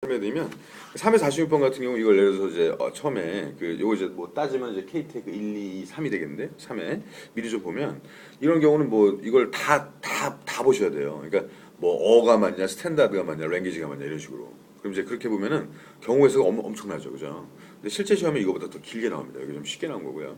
설명드리면 3의 46번 같은 경우 이걸 예를 들어서 이제 처음에 요거 이제 뭐 따지면 이제 KTEC 1, 2, 3이 되겠는데 3회 미리 좀 보면 이런 경우는 뭐 이걸 다 보셔야 돼요. 그러니까 뭐 어가 맞냐, 스탠다드가 맞냐, 랭귀지가 맞냐 이런 식으로. 그럼 이제 그렇게 보면은 경우의 수가 엄청나죠, 그죠? 근데 실제 시험에 이거보다 더 길게 나옵니다. 이게 좀 쉽게 나온 거고요.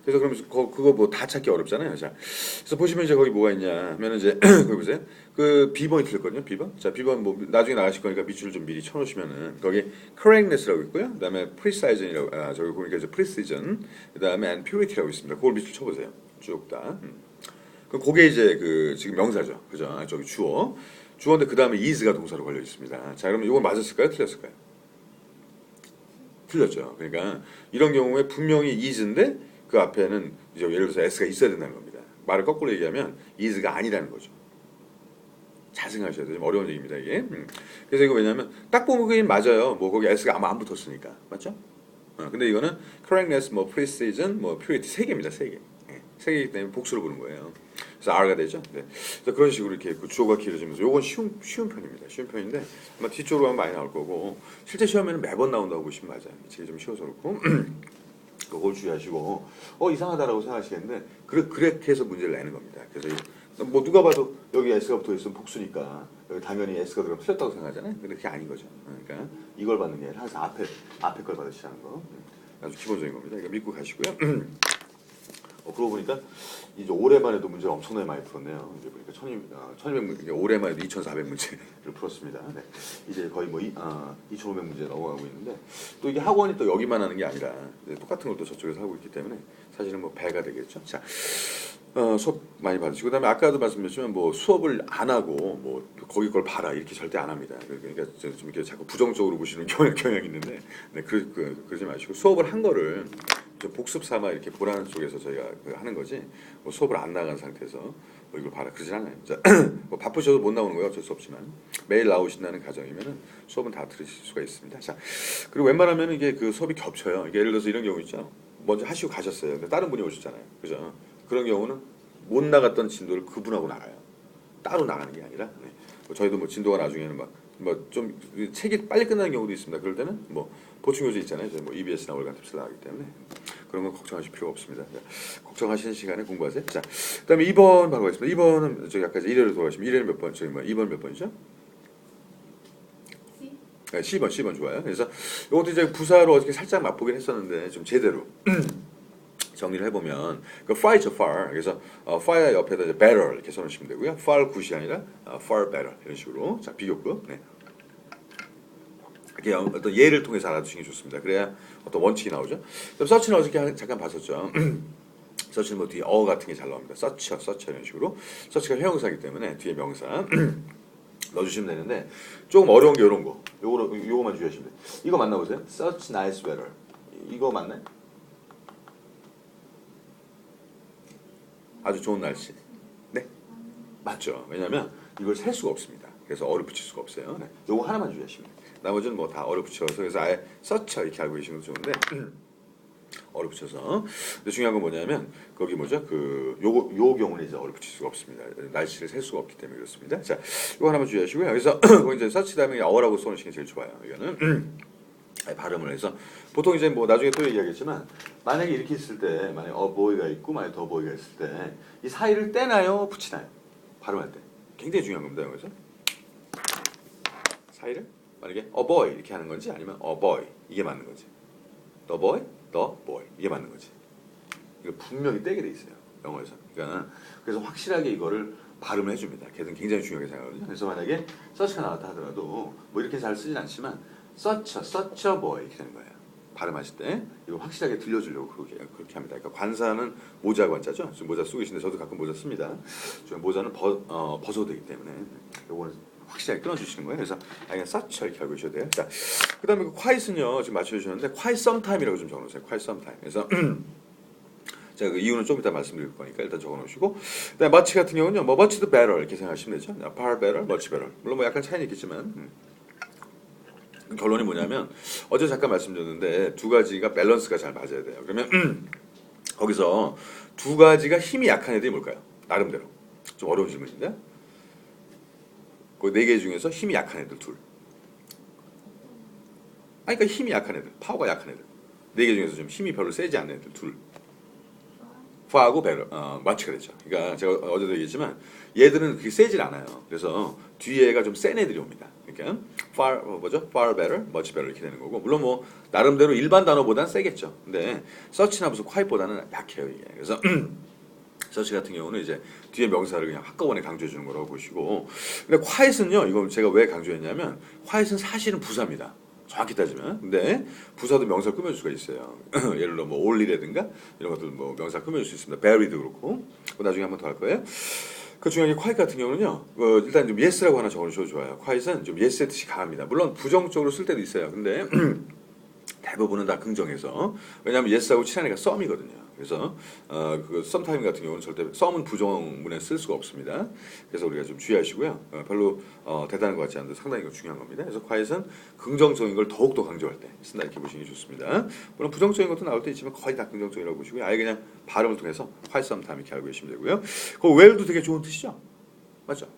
그래서 그러면서 그거 뭐 다 찾기 어렵잖아요. 자, 그래서 보시면 이제 거기 뭐가 있냐 하면은 이제 거기 보세요. 그 B번이 틀렸거든요. B번. 자, B번 뭐 나중에 나가실 거니까 밑줄 좀 미리 쳐놓으시면은 거기 correctness라고 있고요. 그다음에 precision이라고 저기 보니까 이제 precision, 그다음에 and purity라고 있습니다. 그걸 밑줄 쳐보세요. 쭉 다. 그 그게 이제 그 지금 명사죠. 그죠? 저기 주어. 주어인데 그 다음에 is가 동사로 걸려 있습니다. 자, 그러면 이건 맞았을까요? 틀렸을까요? 틀렸죠. 그러니까 이런 경우에 분명히 is인데 그 앞에는 이제 예를 들어서 s가 있어야 된다는 겁니다. 말을 거꾸로 얘기하면 is가 아니라는 거죠. 잘 생각하셔야 돼요. 좀 어려운 얘기입니다, 이게. 그래서 이거 왜냐면 딱 보면 그게 맞아요. 뭐 거기 s가 아마 안 붙었으니까. 맞죠? 근데 이거는 correctness, 뭐 precision, 뭐 purity 세 개입니다. 세 개. 세 개이기 때문에 복수로 보는 거예요. 그래서 R가 되죠. 네. 그래서 그런 식으로 이렇게 그 주어가 길어지면서 요건 쉬운 편입니다. 쉬운 편인데 아마 뒤쪽으로 하면 많이 나올 거고 실제 시험에는 매번 나온다고 보시면 맞아요. 제일 좀 쉬워서 그렇고 그걸 주의하시고 이상하다라고 생각하시겠는데 그렇게 해서 문제를 내는 겁니다. 그래서 뭐 누가 봐도 여기 S가 붙어 있으면 복수니까 여기 당연히 S가 들어가면 틀렸다고 생각하잖아요. 근데 그게 아닌 거죠. 그러니까 이걸 받는 게 아니라 항상 앞에 걸 받으시라는 거. 아주 기본적인 겁니다. 이거 믿고 가시고요. 그러고 보니까 이제 올해만 해도 문제를 엄청나게 많이 풀었네요. 이제 보니까 1200문제, 올해만 해도 2400문제를 풀었습니다. 네. 이제 거의 뭐 2500문제 넘어가고 있는데 또 이게 학원이 또 여기만 하는 게 아니라 똑같은 것도 저쪽에서 하고 있기 때문에 사실은 뭐 배가 되겠죠. 자, 수업 많이 받으시고 그다음에 아까도 말씀드렸지만 뭐 수업을 안 하고 뭐 거기 걸 봐라 이렇게 절대 안 합니다. 그러니까 좀 이렇게 자꾸 부정적으로 보시는 경향이 있는데 네, 그러지 마시고 수업을 한 거를 좀 복습 삼아 이렇게 보라는 쪽에서 저희가 하는 거지 뭐 수업을 안 나간 상태에서 뭐 이걸 봐라 그러진 않아요. 자, 뭐 바쁘셔도 못 나오는 거예요. 어쩔 수 없지만 매일 나오신다는 가정이면은 수업은 다 들으실 수가 있습니다. 자, 그리고 웬만하면 이게 그 수업이 겹쳐요. 이게 예를 들어서 이런 경우 있죠. 먼저 하시고 가셨어요. 근데 다른 분이 오셨잖아요. 그죠? 그런 경우는 못 나갔던 진도를 그분하고 나가요. 따로 나가는 게 아니라 뭐 저희도 뭐 진도가 나중에는 막 뭐 좀 책이 빨리 끝나는 경우도 있습니다. 그럴 때는 뭐 보충 교재 있잖아요. 저희 뭐 EBS나 월간팁스 나가기 때문에 그런 건 걱정하실 필요가 없습니다. 걱정하시는 시간에 공부하세요. 자, 그다음에 2번 바로 가겠습니다. 2번은 저기 아까 1회로 돌아가시면 1회는 몇 번? 저기 뭐 2번 몇 번이죠? 네, 10번 좋아요. 그래서 이것도 이제 부사로 어떻게 살짝 맛보긴 했었는데 좀 제대로 정리를 해보면 그 far이죠, far. 그래서 far 옆에다 이제 better 이렇게 써놓으시면 되고요. far good이 아니라 far better 이런 식으로 자 비교급. 네. 이렇게 어떤 예를 통해서 알아두시는 게 좋습니다. 그래야 어떤 원칙이 나오죠. 그럼 서치는 어저께 잠깐 봤었죠. 서치는 뭐 뒤에 같은 게 잘 나옵니다. 서치 이런 식으로. 서치가 형용사이기 때문에 뒤에 명사 넣어주시면 되는데 조금 어려운 게 이런 거. 요거만 주의하시면 돼요. 이거 만나보세요. Such nice weather. 이거 맞나요? 아주 좋은 날씨. 네, 맞죠. 왜냐하면 이걸 셀 수가 없습니다. 그래서 어를 붙일 수가 없어요. 네. 요거 하나만 주의하시면 돼요. 나머지는 뭐 다 어를 붙여서 그래서 아예 서쳐 이렇게 알고 계시는 것도 좋은데 어를 붙여서. 근데 중요한 건 뭐냐면 거기 뭐죠? 요 경우는 이제 어를 붙일 수가 없습니다. 날씨를 셀 수가 없기 때문에 그렇습니다. 자, 이거 하나만 주의하시고요. 그래서 거기 이제 서치 다음에 어라고 써놓으시는 게 제일 좋아요. 이거는. 발음을 해서 보통 이제 뭐 나중에 또 얘기하겠지만 만약에 이렇게 있을 때 만약에 boy가 있고 만약에 the boy가 있을 때 이 사이를 떼나요 붙이나요 발음할 때 굉장히 중요한 겁니다. 여기서 사이를 만약에 boy 이렇게 하는 건지 아니면 boy 이게 맞는 건지 the boy 이게 맞는 건지 이거 분명히 떼게 돼 있어요 영어에서. 그러니까 그래서 확실하게 이거를 발음을 해줍니다. 걔는 굉장히 중요하게 생각하거든요. 그래서 만약에 such가 나왔다 하더라도 뭐 이렇게 잘 쓰진 않지만 such a boy 이렇게 되는 거예요. 발음하실 때 이거 확실하게 들려주려고 그렇게 합니다. 그러니까 관사는 모자 관자죠. 지금 모자 쓰고 계신데 저도 가끔 모자 씁니다. 모자는 벗어도 되기 때문에 요거는 확실하게 끊어주시는 거예요. 그래서 그냥 such 이렇게 알고 계셔야 돼요. 자, 그다음에 그 quiet은요 지금 맞춰주셨는데 quiet sometime이라고 좀 적어놓으세요. quiet sometime. 그래서 제가 그 이유는 좀 이따 말씀드릴 거니까 일단 적어놓으시고 그다음에 much 같은 경우는요 뭐 much the better 이렇게 생각하시면 되죠. far better, much better. 물론 뭐 약간 차이는 있겠지만. 결론이 뭐냐면 어제 잠깐 말씀드렸는데 두 가지가 밸런스가 잘 맞아야 돼요. 그러면 거기서 두 가지가 힘이 약한 애들이 뭘까요? 나름대로 좀 어려운 질문인데 그 네 개 중에서 힘이 약한 애들 둘 아니, 그러니까 힘이 약한 애들, 파워가 약한 애들. 네 개 중에서 좀 힘이 별로 세지 않는 애들 둘. far하고 better, much가 되죠. 그러니까 제가 어제도 얘기했지만 얘들은 그렇게 세질 않아요. 그래서 뒤에가 좀 센 애들이 옵니다. 그러니까 far 뭐죠? far better, much better 이렇게 되는 거고 물론 뭐 나름대로 일반 단어보다는 세겠죠. 근데 such나 무슨 quiet보다는 약해요 이게. 그래서 such 같은 경우는 이제 뒤에 명사를 그냥 한꺼번에 강조해 주는 거라고 보시고 근데 quiet은요. 이건 제가 왜 강조했냐면 quiet은 사실은 부사입니다. 정확히 따지면. 근데 부사도 명사를 꾸며줄 수가 있어요. 예를 들어 뭐 only라든가 이런 것들 뭐 명사 꾸며줄 수 있습니다. very도 그렇고. 나중에 한번 더 할 거예요. 그 중에 quiet 같은 경우는요. 일단 좀 yes라고 하나 적어주셔도 좋아요. quiet은 좀 yes의 뜻이 강합니다. 물론 부정적으로 쓸 때도 있어요. 근데 대부분은 다 긍정해서 왜냐하면 yes하고 친한 애가 썸이거든요. 그래서 그 썸타임 같은 경우는 절대 썸은 부정문에 쓸 수가 없습니다. 그래서 우리가 좀 주의하시고요. 별로 대단한 것 같지 않은데 상당히 이거 중요한 겁니다. 그래서 quiet은 긍정적인 걸 더욱더 강조할 때 쓴다 이렇게 보시는 게 좋습니다. 물론 부정적인 것도 나올 때 있지만 거의 다 긍정적이라고 보시고요. 아예 그냥 발음을 통해서 quiet sometime 이렇게 알고 계시면 되고요. 그 well도 되게 좋은 뜻이죠. 맞죠?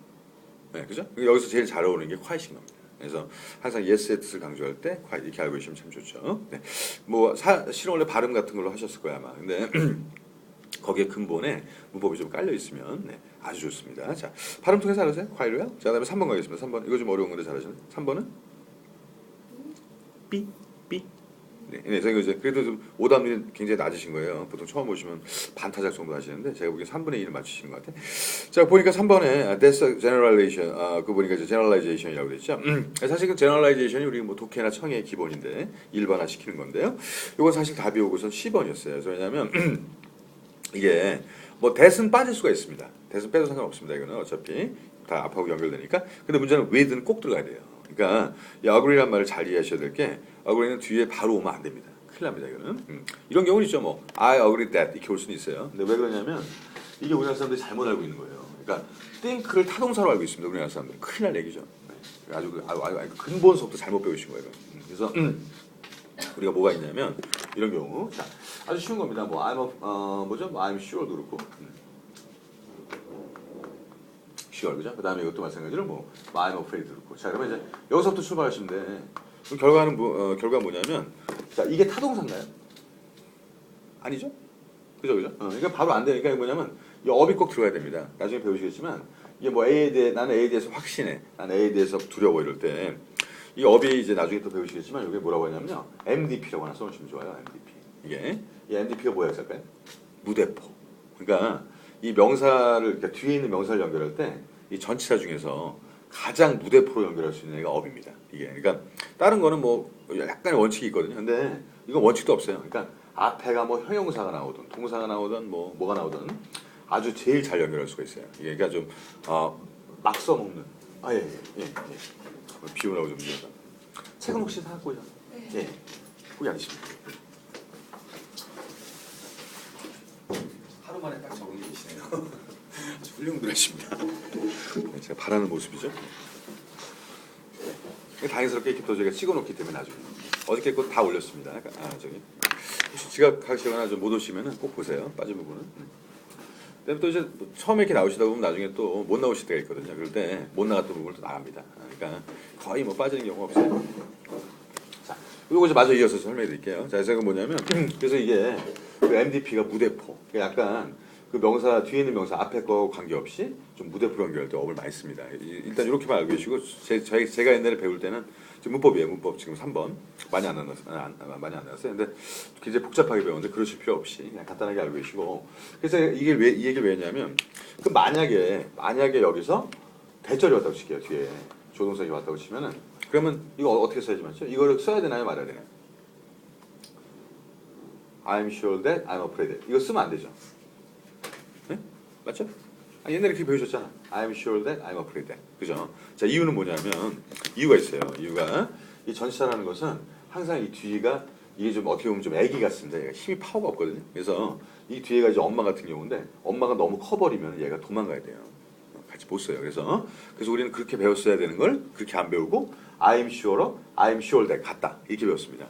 네, 그죠? 여기서 제일 잘 어울리는 게 quiet인 겁니다. 그래서 항상 yes의 뜻을 강조할 때 quiet 이렇게 알고 계시면 참 좋죠. 네. 뭐 실은 원래 발음 같은 걸로 하셨을 거야 아마. 근데 거기에 근본에 문법이 좀 깔려 있으면 네, 아주 좋습니다. 자, 발음 통해서 알으세요? quiet로요. 자, 그다음에 3번 가겠습니다. 3번 이거 좀 어려운 건데 잘하시네. 3번은 삐 삐. 네, 그래서 이거 이제 그래도 좀 오답률이 굉장히 낮으신 거예요. 보통 처음 오시면 반타작 정도 하시는데 제가 보기엔 3분의 1을 맞추시는 것 같아요. 자, 보니까 3번에 that's generalization, 그 보니까 이제 generalization이라고 됐죠. 사실 그 generalization이 우리 뭐 독해나 청해의 기본인데 일반화 시키는 건데요. 이건 사실 답이 오고선 10번이었어요. 그래서 왜냐하면 이게 뭐 that은 빠질 수가 있습니다. that은 빼도 상관없습니다. 이거는 어차피 다 앞하고 연결되니까. 근데 문제는 with는 꼭 들어가야 돼요. 그러니까 이 agree란 말을 잘 이해하셔야 될 게 agree는 뒤에 바로 오면 안 됩니다. 큰일 납니다. 이거는. 이런 경우는 있죠. 뭐 I agree that 이렇게 올 수는 있어요. 근데 왜 그러냐면 이게 우리나라 사람들이 잘못 알고 있는 거예요. 그러니까 think를 타동사로 알고 있습니다. 우리나라 사람들. 큰일 날 얘기죠. 아주 근본서부터 잘못 배우신 거예요. 그래서 우리가 뭐가 있냐면 이런 경우 자, 아주 쉬운 겁니다. 뭐 뭐죠? 뭐 I'm sure도 그렇고 sure 그죠? 그다음에 이것도 마찬가지로 뭐 I'm afraid도 그렇고 자 그러면 이제 여기서부터 출발하시면 돼. 그럼 결과는 결과가 뭐냐면 자 이게 타동사인가요? 아니죠? 그죠 그죠? 그러니까 바로 안 되니까 뭐냐면 이 업이 꼭 들어가야 됩니다. 나중에 배우시겠지만 이게 뭐 나는 A에 대해서 확신해, 나는 A에 대해서 두려워 이럴 때 이 업이 이제 나중에 또 배우시겠지만 이게 뭐라고 하냐면요 MDP라고 하나 써놓으시면 좋아요. MDP 이게 이 MDP가 뭐야 할까요? 무대포. 그러니까 이 명사를 그러니까 뒤에 있는 명사를 연결할 때 이 전치사 중에서 가장 무대포로 연결할 수 있는 애가 업입니다. 이게 그러니까 다른 거는 뭐 약간의 원칙이 있거든요. 근데 이건 원칙도 없어요. 그러니까 앞에가 뭐 형용사가 나오든 동사가 나오든 뭐가 나오든 아주 제일 잘 연결할 수가 있어요. 이게 그러니까 좀 막 써먹는 예. 비우라고 좀 미안하다. 책은 혹시 다 갖고 오셨나요? 네. 예. 후기 안 하십니까? 하루 만에 딱 적응이 되시네요. 아주 훌륭들 하십니다. 네, 제가 바라는 모습이죠. 다행스럽게 이렇게 또 저희가 찍어놓기 때문에 나중에 어저께 거 다 올렸습니다. 저기 혹시 지각하시거나 좀 못 오시면은 꼭 보세요. 빠진 부분은. 근데 또 이제 처음에 이렇게 나오시다 보면 나중에 또 못 나오실 때가 있거든요. 그럴 때 못 나갔던 부분을 또 나갑니다. 그러니까 거의 뭐 빠지는 경우가 없어요. 자, 이거 이제 마저 이어서 설명해 드릴게요. 자, 제가 뭐냐면 그래서 이게 그 MDP가 무대포. 약간 그 명사 뒤에 있는 명사 앞에 거 관계없이 좀 무대포로 연결할 때 업을 많이 씁니다. 일단 이렇게만 알고 계시고 제가 옛날에 배울 때는 지금 문법이에요. 문법 지금 3번 많이 안 나왔어요. 근데 굉장히 복잡하게 배우는데 그러실 필요 없이 그냥 간단하게 알고 계시고 그래서 이게 왜 이 얘기를 왜 했냐면 그 만약에 여기서 대절이 왔다고 칠게요. 뒤에 조동사가 왔다고 치면은 그러면 이거 어떻게 써야지 맞죠? 이거를 써야 되나요 말아야 되나요? I'm sure that I'm afraid that 이거 쓰면 안 되죠. 네? 맞죠? 옛날에 그렇게 배우셨잖아. I'm sure that I'm afraid that. 그죠? 자, 이유는 뭐냐면 이유가 있어요. 이유가 이 전치사라는 것은 항상 이 뒤가 이게 좀 어떻게 보면 좀 애기 같습니다. 얘가 힘이 파워가 없거든요. 그래서 이 뒤에가 이제 엄마 같은 경우인데 엄마가 너무 커버리면 얘가 도망가야 돼요. 같이 못 써요. 그래서 우리는 그렇게 배웠어야 되는 걸 그렇게 안 배우고 I'm sure that 같다 이렇게 배웠습니다.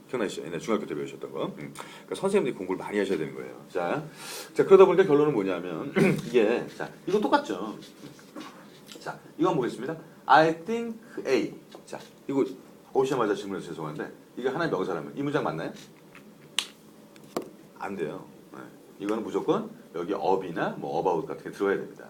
기억나시죠? 옛날 중학교 때 배우셨던 거. 그러니까 선생님들이 공부를 많이 하셔야 되는 거예요. 자 그러다 보니까 결론은 뭐냐면 이게 자 이거 똑같죠. 자 이거 한번 보겠습니다. I think A. 자 이거 오시자마자 질문해서 죄송한데 이게 하나의 명사라면 이 문장 맞나요? 안 돼요. 네. 이거는 무조건 여기 up이나 뭐 about 같은 게 들어야 됩니다.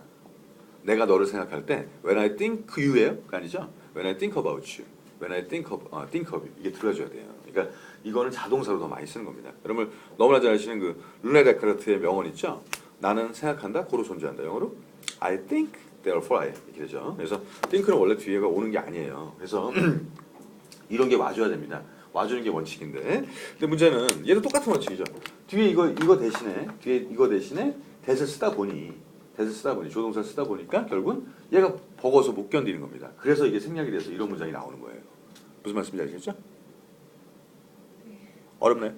내가 너를 생각할 때 when I think you예요? 그거 아니죠? when I think about you, when I think of you 이게 들어줘야 돼요. 그러니까 이거는 자동사로 더 많이 쓰는 겁니다. 여러분 너무나 잘 아시는 그 르네 데카르트의 명언 있죠? 나는 생각한다, 고로 존재한다. 영어로 I think, therefore I am 이렇게 되죠. 그래서 think는 원래 뒤에가 오는 게 아니에요. 그래서 이런 게 와줘야 됩니다. 와주는 게 원칙인데, 근데 문제는 얘도 똑같은 원칙이죠. 뒤에 이거 대신에 that을 쓰다 보니 조동사 쓰다 보니까 결국은 얘가 버거워서 못 견디는 겁니다. 그래서 이게 생략이 돼서 이런 문장이 나오는 거예요. 무슨 말씀인지 아시겠죠? 어렵나요?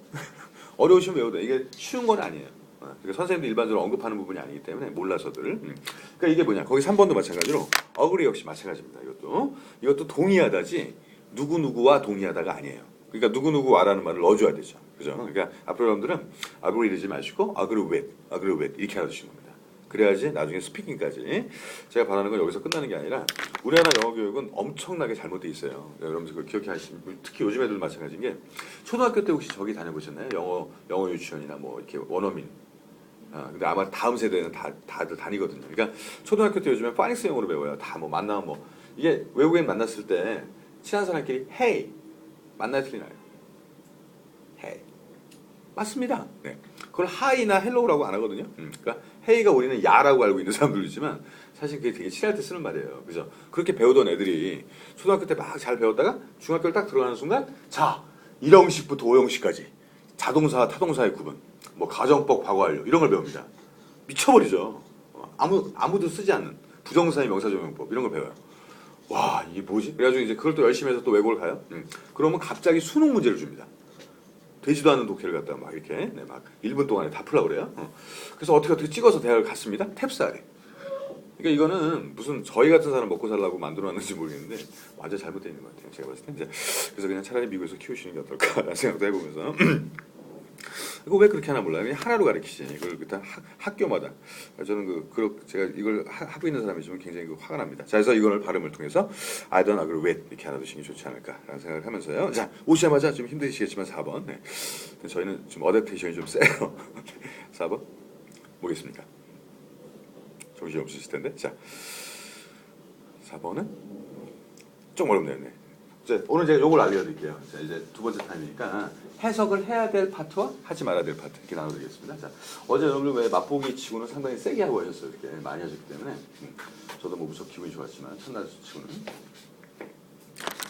어려우시면 외워도 이게 쉬운 건 아니에요. 그러니까 선생님도 일반적으로 언급하는 부분이 아니기 때문에 몰라서들. 그러니까 이게 뭐냐? 거기 3번도 마찬가지로 어그리 역시 마찬가지입니다. 이것도 동의하다지 누구누구와 동의하다가 아니에요. 그러니까 누구누구와라는 말을 넣어줘야 되죠. 그죠? 그러니까 앞으로 여러분들은 agree지 마시고 agree with 이렇게 알아두시는 겁니다. 그래야지 나중에 스피킹까지. 제가 바라는 건 여기서 끝나는 게 아니라 우리나라 영어 교육은 엄청나게 잘못돼 있어요. 여러분들 그걸 기억하시면 특히 요즘 애들 마찬가지인 게 초등학교 때 혹시 저기 다녀보셨나요? 영어 유치원이나 뭐 이렇게 원어민. 근데 아마 다음 세대는 다들 다니거든요. 그러니까 초등학교 때 요즘에 파닉스 영어로 배워요. 다 뭐 만나면 뭐 이게 외국인 만났을 때 친한 사람끼리 hey 만나야 틀리나요? hey 맞습니다. 네. 그걸 하이나 헬로우라고 안 하거든요. 그러니까 헤이가 우리는 야라고 알고 있는 사람들이지만 사실 그게 되게 친할 때 쓰는 말이에요. 그죠? 그렇게 배우던 애들이 초등학교 때 막 잘 배웠다가 중학교를 딱 들어가는 순간 자 1형식부터 5형식까지 자동사와 타동사의 구분 뭐 가정법 과거 완료 이런 걸 배웁니다. 미쳐버리죠. 아무도 쓰지 않는 부정사의 명사조명법 이런 걸 배워요. 와 이게 뭐지? 그래가지고 이제 그걸 또 열심히 해서 또 외국을 가요. 그러면 갑자기 수능 문제를 줍니다. 되지도 않은 독해를 갖다가 막 이렇게 막 1분 동안에 다 풀라고 그래요. 그래서 어떻게 찍어서 대학을 갔습니다. 탭스아래. 그러니까 이거는 무슨 저희 같은 사람 먹고 살라고 만들어놨는지 모르겠는데 완전 잘못되어 있는 것 같아요. 제가 봤을 때 이제 그래서 그냥 차라리 미국에서 키우시는 게 어떨까라는 생각도 해보면서 이거 왜 그렇게 하나 몰라요. 그냥 하나로 가르치지. 이걸 일단 학교마다 저는 제가 이걸 하고 있는 사람이지만 굉장히 화가 납니다. 자, 그래서 이걸 발음을 통해서 I don't agree with 이렇게 알아두시는 게 좋지 않을까라는 생각을 하면서요. 자, 오시자마자 좀 힘드시겠지만 4번. 네. 저희는 좀 어댑테이션이 좀 세요. 4번 뭐겠습니까? 정신 없으실 텐데. 자, 4번은 좀 어렵네요. 네. 자, 오늘 제가 요걸 알려드릴게요. 자, 이제 두 번째 타임이니까 해석을 해야 될 파트와 하지 말아야 될 파트 이렇게 나눠드리겠습니다. 자, 어제 여러분들 왜 맛보기 치고는 상당히 세게 하고 하셨어요. 이렇게 많이 하셨기 때문에 저도 뭐 무척 기분이 좋았지만 첫날 치고는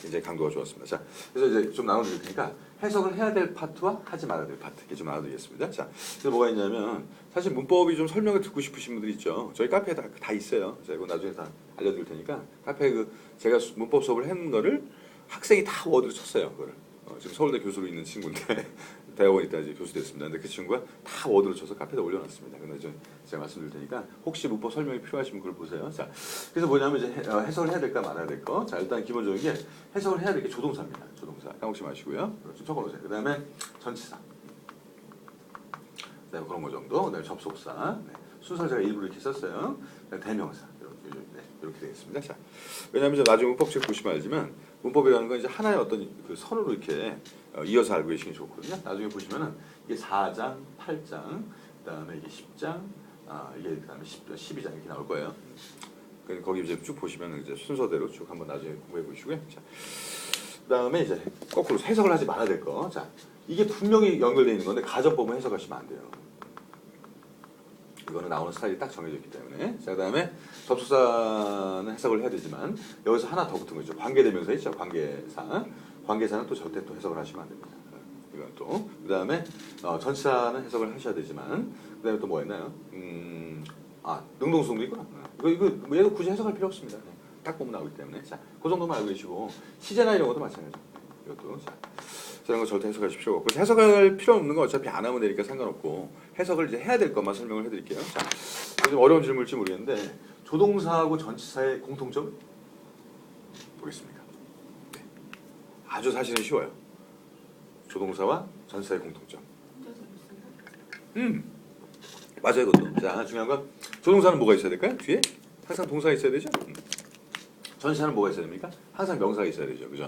굉장히 강도가 좋았습니다. 자, 그래서 이제 좀 나눠드릴 테니까 해석을 해야 될 파트와 하지 말아야 될 파트 이렇게 좀 나눠드리겠습니다. 자, 그래서 뭐가 있냐면 사실 문법이 좀 설명을 듣고 싶으신 분들이 있죠. 저희 카페에 다 있어요. 제가 이거 나중에 다 알려드릴 테니까 카페에 제가 문법 수업을 했는 거를 학생이 다 워드로 쳤어요. 그거를 지금 서울대 교수로 있는 친구인데 대학원에 있다 이제 교수 됐습니다. 근데 그 친구가 다 워드로 쳐서 카페에다 올려놨습니다. 근데 제가 말씀드릴 테니까 혹시 문법 설명이 필요하시면 그걸 보세요. 자, 그래서 뭐냐면 이제 해석을 해야 될까 말아야 될 거. 자, 일단 기본적인 게 해석을 해야 될 게 조동사입니다. 조동사 까먹지 마시고요. 좀 적어놓으세요. 그 다음에 전치사. 네, 그런 거 정도. 그다음에 접속사. 네, 순서를 제가 일부러 이렇게 썼어요. 대명사. 이렇게 되겠습니다. 자, 왜냐하면 나중에 문법책 보시면 알지만 문법이라는 건 이제 하나의 어떤 그 선으로 이렇게 이어서 알고 계시는 게 좋거든요. 나중에 보시면은 이게 4장, 8장, 그다음에 이게 10장, 이게 그다음에 12장 이렇게 나올 거예요. 거기 이제 쭉 보시면 이제 순서대로 쭉 한번 나중에 공부해 보시고요. 자, 그다음에 이제 거꾸로 해석을 하지 말아야 될 거. 자, 이게 분명히 연결되어 있는 건데 가정법은 해석하시면 안 돼요. 이거는 나오는 스타일이 딱 정해져 있기 때문에. 자, 그다음에 접속사는 해석을 해야 되지만 여기서 하나 더 붙은 거죠. 관계대명사 있죠. 관계사는 또 절대 또 해석을 하시면 안 됩니다. 이건 또 그다음에 전치사는 해석을 하셔야 되지만 그다음에 또 뭐 있나요? 능동수동도 있구나. 이거 뭐 얘도 굳이 해석할 필요 없습니다. 딱 보면 나오기 때문에. 자, 그 정도만 알고 계시고 시제나 이런 것도 마찬가지입니다. 이것도 자. 이런 거 절대 해석하실 필요가 없고 해석할 필요 없는 거 어차피 안 하면 되니까 상관없고 해석을 이제 해야 될 것만 설명을 해드릴게요. 자, 좀 어려운 질문일지 모르겠는데 조동사하고 전치사의 공통점 보겠습니다. 네. 아주 사실은 쉬워요. 조동사와 전치사의 공통점. 맞아요, 그것도. 자, 중요한 건 조동사는 뭐가 있어야 될까요? 뒤에 항상 동사가 있어야 되죠. 전치사는 뭐가 있어야 됩니까? 항상 명사가 있어야 되죠, 그죠?